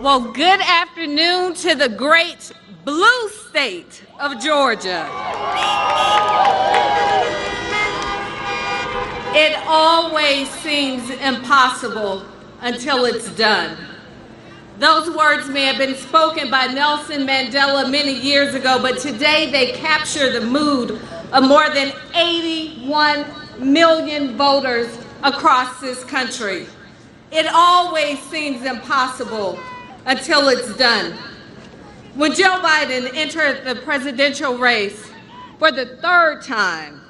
Well, good afternoon to the great blue state of Georgia. It always seems impossible until it's done. Those words may have been spoken by Nelson Mandela many years ago, but today they capture the mood of more than 81 million voters across this country. It always seems impossible until it's done. When Joe Biden entered the presidential race for the third time,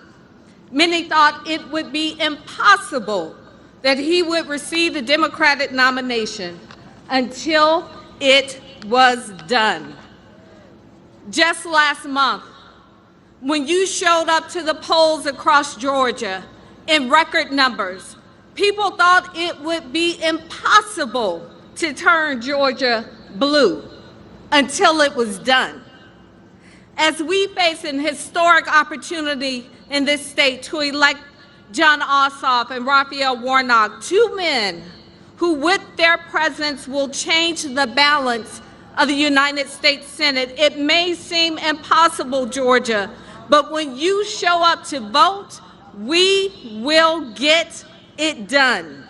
many thought it would be impossible that he would receive the Democratic nomination until it was done. Just last month, when you showed up to the polls across Georgia in record numbers, people thought it would be impossible to turn Georgia blue until it was done. As we face an historic opportunity in this state to elect John Ossoff and Raphael Warnock, two men who with their presence will change the balance of the United States Senate, it may seem impossible, Georgia, but when you show up to vote, we will get it done.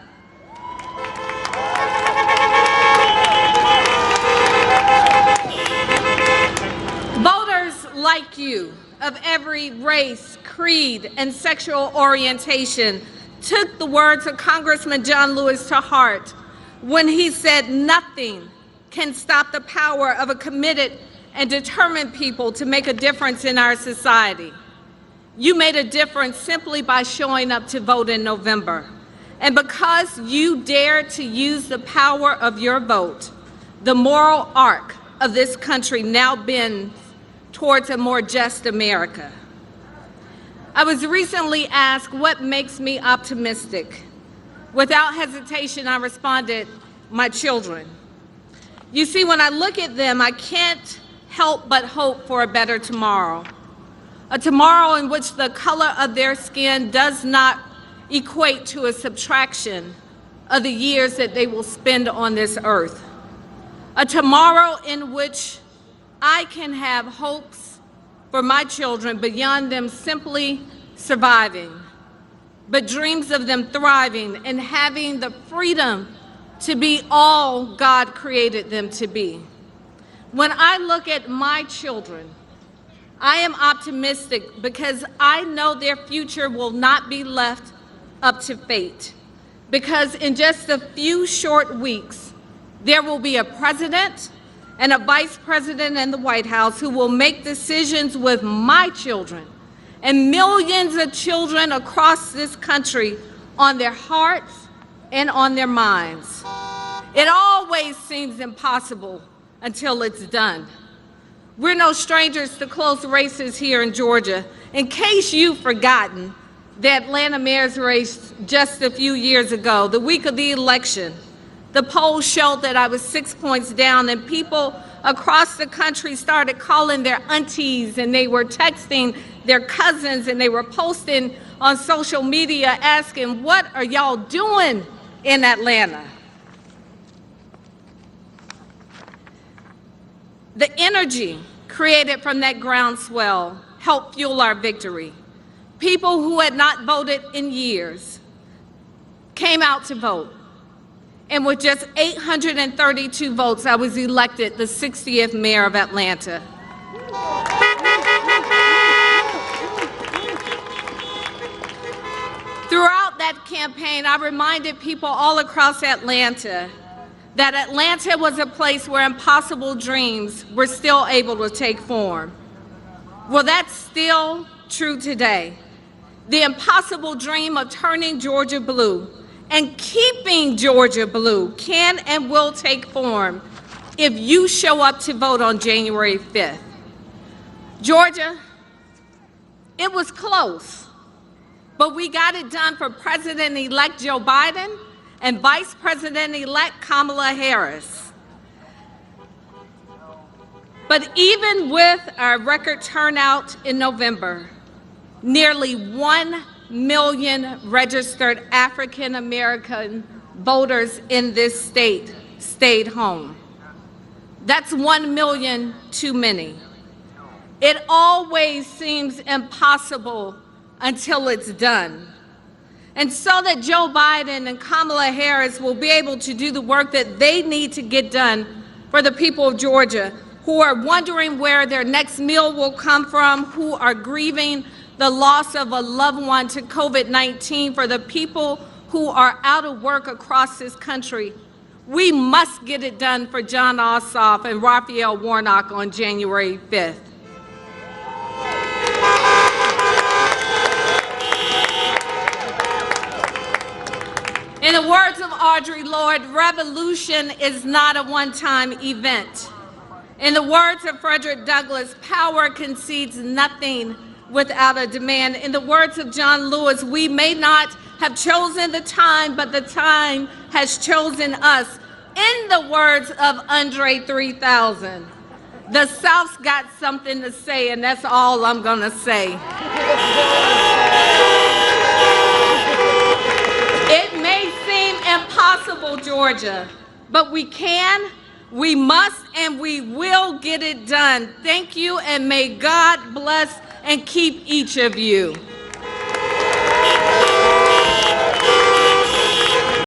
Voters like you, of every race, creed, and sexual orientation, took the words of Congressman John Lewis to heart when he said, "Nothing can stop the power of a committed and determined people to make a difference in our society." You made a difference simply by showing up to vote in November. And because you dared to use the power of your vote, the moral arc of this country now bends towards a more just America. I was recently asked what makes me optimistic. Without hesitation, I responded, my children. You see, when I look at them, I can't help but hope for a better tomorrow. A tomorrow in which the color of their skin does not equate to a subtraction of the years that they will spend on this earth. A tomorrow in which I can have hopes for my children beyond them simply surviving, but dreams of them thriving and having the freedom to be all God created them to be. When I look at my children, I am optimistic because I know their future will not be left up to fate. Because in just a few short weeks, there will be a president and a vice president in the White House who will make decisions with my children and millions of children across this country on their hearts and on their minds. It always seems impossible until it's done. We're no strangers to close races here in Georgia. In case you've forgotten, the Atlanta mayor's race just a few years ago, the week of the election, the polls showed that I was 6 points down, and people across the country started calling their aunties, and they were texting their cousins, and they were posting on social media asking, what are y'all doing in Atlanta? The energy created from that groundswell helped fuel our victory. People who had not voted in years came out to vote. And with just 832 votes, I was elected the 60th mayor of Atlanta. Throughout that campaign, I reminded people all across Atlanta that Atlanta was a place where impossible dreams were still able to take form. Well, that's still true today. The impossible dream of turning Georgia blue and keeping Georgia blue can and will take form if you show up to vote on January 5th. Georgia, it was close, but we got it done for President-elect Joe Biden and Vice President-elect Kamala Harris. But even with our record turnout in November, nearly 1 million registered African American voters in this state stayed home. That's 1 million too many. It always seems impossible until it's done. And so that Joe Biden and Kamala Harris will be able to do the work that they need to get done for the people of Georgia, who are wondering where their next meal will come from, who are grieving the loss of a loved one to COVID-19, for the people who are out of work across this country. We must get it done for John Ossoff and Raphael Warnock on January 5th. In the words of Audre Lorde, revolution is not a one-time event. In the words of Frederick Douglass, power concedes nothing without a demand. In the words of John Lewis, we may not have chosen the time, but the time has chosen us. In the words of Andre 3000, the South's got something to say, and that's all I'm gonna say. It may seem impossible, Georgia, but we can, we must, and we will get it done. Thank you, and may God bless and keep each of you.